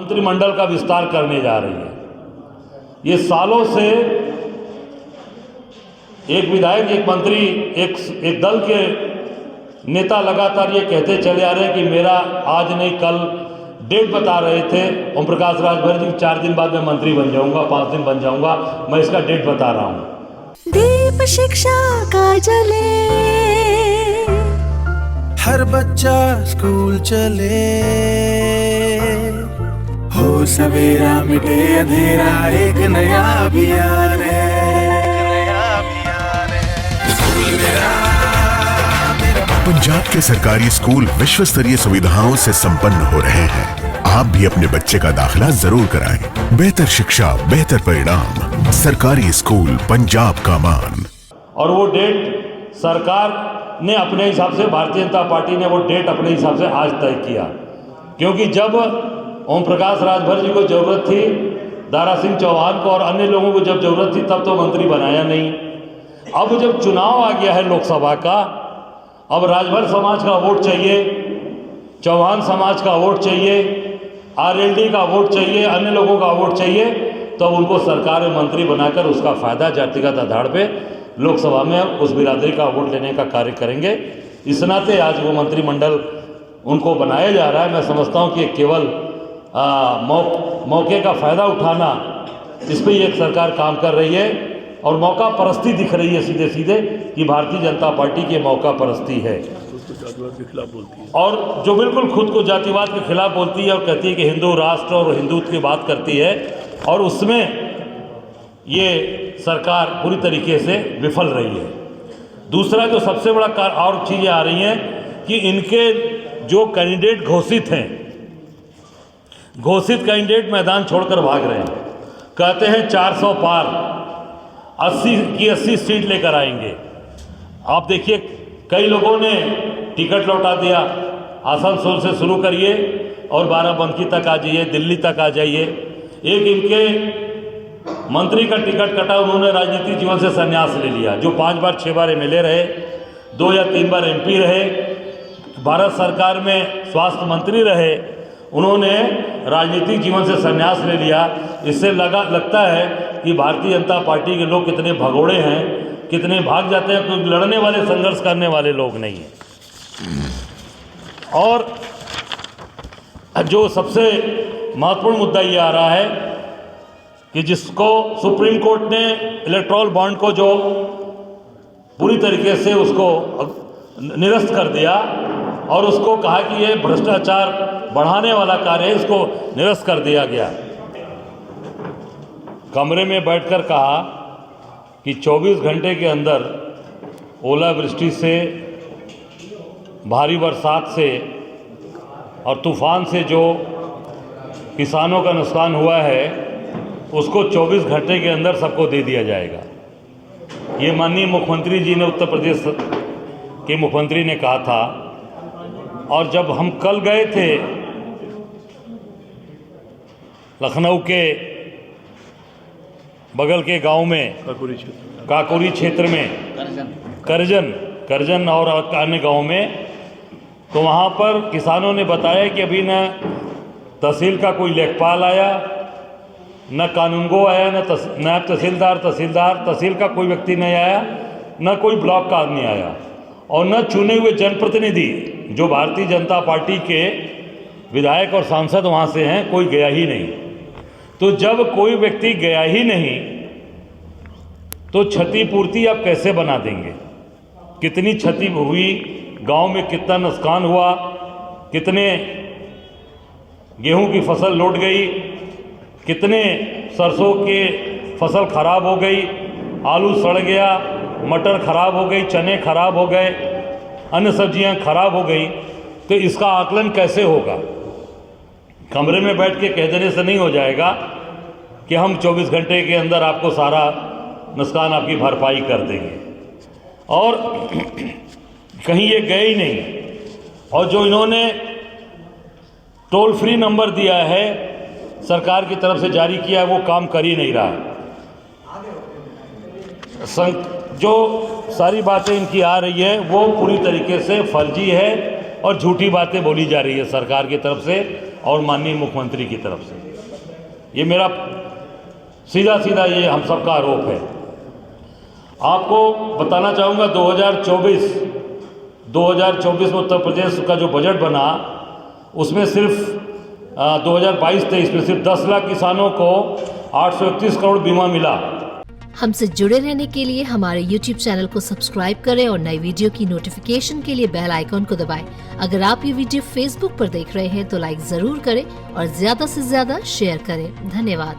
मंत्रिमंडल का विस्तार करने जा रही है। ये सालों से एक विधायक, एक मंत्री, एक दल के नेता लगातार ये कहते चले आ रहे हैं कि मेरा आज नहीं कल डेट बता रहे थे ओम प्रकाश राजभर जी, 4 दिन बाद मैं मंत्री बन जाऊंगा, 5 दिन बन जाऊंगा, मैं इसका डेट बता रहा हूं। दीप शिक्षा का जले, हर बच्चा स्कूल चले, हो सवेरा मिटे अंधेरा, एक नया अभियान है, स्कूल मेरा। पंजाब के सरकारी स्कूल विश्व स्तरीय सुविधाओं से संपन्न हो रहे हैं। आप भी अपने बच्चे का दाखिला जरूर कराएं। बेहतर शिक्षा, बेहतर परिणाम, सरकारी स्कूल पंजाब का मान। और वो डेट सरकार ने अपने हिसाब से, भारतीय जनता पार्टी ने वो डेट अपने हिसाब से आज तय किया, क्योंकि जब ओम प्रकाश राजभर जी को जरूरत थी, दारा सिंह चौहान को और अन्य लोगों को जब जरूरत थी, तब तो मंत्री बनाया नहीं। अब जब चुनाव आ गया है लोकसभा का, अब राजभर समाज का वोट चाहिए, चौहान समाज का वोट चाहिए, आरएलडी का वोट चाहिए, अन्य लोगों का वोट चाहिए, तो उनको सरकार में मंत्री बनाकर उसका फायदा जातिगत आधार पे लोकसभा में उस बिरादरी का वोट लेने का कार्य करेंगे। इस नाते आज वो मंत्रिमंडल उनको बनाया जा रहा है। मैं समझता हूँ कि केवल मौके का फ़ायदा उठाना, इस पर एक सरकार काम कर रही है और मौका परस्ती दिख रही है सीधे सीधे कि भारतीय जनता पार्टी की मौका परस्ती है, और जो बिल्कुल खुद को जातिवाद के खिलाफ बोलती है और कहती है कि हिंदू राष्ट्र और हिंदुत्व की बात करती है, और उसमें ये सरकार पूरी तरीके से विफल रही है। दूसरा जो सबसे बड़ा और चीज़ें आ रही हैं कि इनके जो कैंडिडेट घोषित कैंडिडेट मैदान छोड़कर भाग रहे हैं। कहते हैं 400 पार, 80 सीट लेकर आएंगे। आप देखिए, कई लोगों ने टिकट लौटा दिया। आसनसोल से शुरू करिए और बाराबंकी तक आ जाइए, दिल्ली तक आ जाइए। एक इनके मंत्री का टिकट कटा, उन्होंने राजनीतिक जीवन से संन्यास ले लिया। जो 5 बार 6 बार एमएलए रहे, 2 या 3 बार एमपी रहे, भारत सरकार में स्वास्थ्य मंत्री रहे, उन्होंने राजनीतिक जीवन से संन्यास ले लिया। इससे लगता है कि भारतीय जनता पार्टी के लोग कितने भगोड़े हैं, कितने भाग जाते हैं, क्योंकि लड़ने वाले, संघर्ष करने वाले लोग नहीं हैं। और जो सबसे महत्वपूर्ण मुद्दा ये आ रहा है कि जिसको सुप्रीम कोर्ट ने इलेक्टोरल बॉन्ड को जो पूरी तरीके से उसको निरस्त कर दिया और उसको कहा कि ये भ्रष्टाचार बढ़ाने वाला कार्य है, इसको निरस्त कर दिया गया। कमरे में बैठकर कहा कि 24 घंटे के अंदर ओलावृष्टि से, भारी बरसात से और तूफान से जो किसानों का नुकसान हुआ है, उसको 24 घंटे के अंदर सबको दे दिया जाएगा। ये माननीय मुख्यमंत्री जी ने, उत्तर प्रदेश के मुख्यमंत्री ने कहा था। और जब हम कल गए थे लखनऊ के बगल के गांव में, काकोरी क्षेत्र में, करजन और अन्य गांव में, तो वहाँ पर किसानों ने बताया कि अभी न तहसील का कोई लेखपाल आया, न कानूनगो आया, न नायब तहसीलदार, तहसील का कोई व्यक्ति नहीं आया, न कोई ब्लॉक का आदमी आया, और न चुने हुए जनप्रतिनिधि जो भारतीय जनता पार्टी के विधायक और सांसद वहाँ से हैं, कोई गया ही नहीं। तो जब कोई व्यक्ति गया ही नहीं, तो क्षतिपूर्ति आप कैसे बना देंगे? कितनी क्षति हुई, गांव में कितना नुकसान हुआ, कितने गेहूं की फसल लौट गई, कितने सरसों के फसल खराब हो गई, आलू सड़ गया, मटर खराब हो गई, चने खराब हो गए, अन्य सब्जियां खराब हो गई। तो इसका आकलन कैसे होगा? कमरे में बैठ के कह देने से नहीं हो जाएगा कि हम 24 घंटे के अंदर आपको सारा नुकसान, आपकी भरपाई कर देंगे। और कहीं ये गए ही नहीं। और जो इन्होंने टोल फ्री नंबर दिया है, सरकार की तरफ से जारी किया है, वो काम कर ही नहीं रहा। जो सारी बातें इनकी आ रही है वो पूरी तरीके से फर्जी है और झूठी बातें बोली जा रही है सरकार की तरफ से। और माननीय मुख्यमंत्री की तरफ से। ये मेरा सीधा सीधा ये हम सबका आरोप है। आपको बताना चाहूँगा 2024 में उत्तर प्रदेश का जो बजट बना उसमें सिर्फ 2022-23 में सिर्फ 10 लाख किसानों को 831 करोड़ बीमा मिला। हमसे जुड़े रहने के लिए हमारे YouTube चैनल को सब्सक्राइब करें और नई वीडियो की नोटिफिकेशन के लिए बेल आइकॉन को दबाएं। अगर आप ये वीडियो Facebook पर देख रहे हैं तो लाइक जरूर करें और ज्यादा से ज्यादा शेयर करें। धन्यवाद।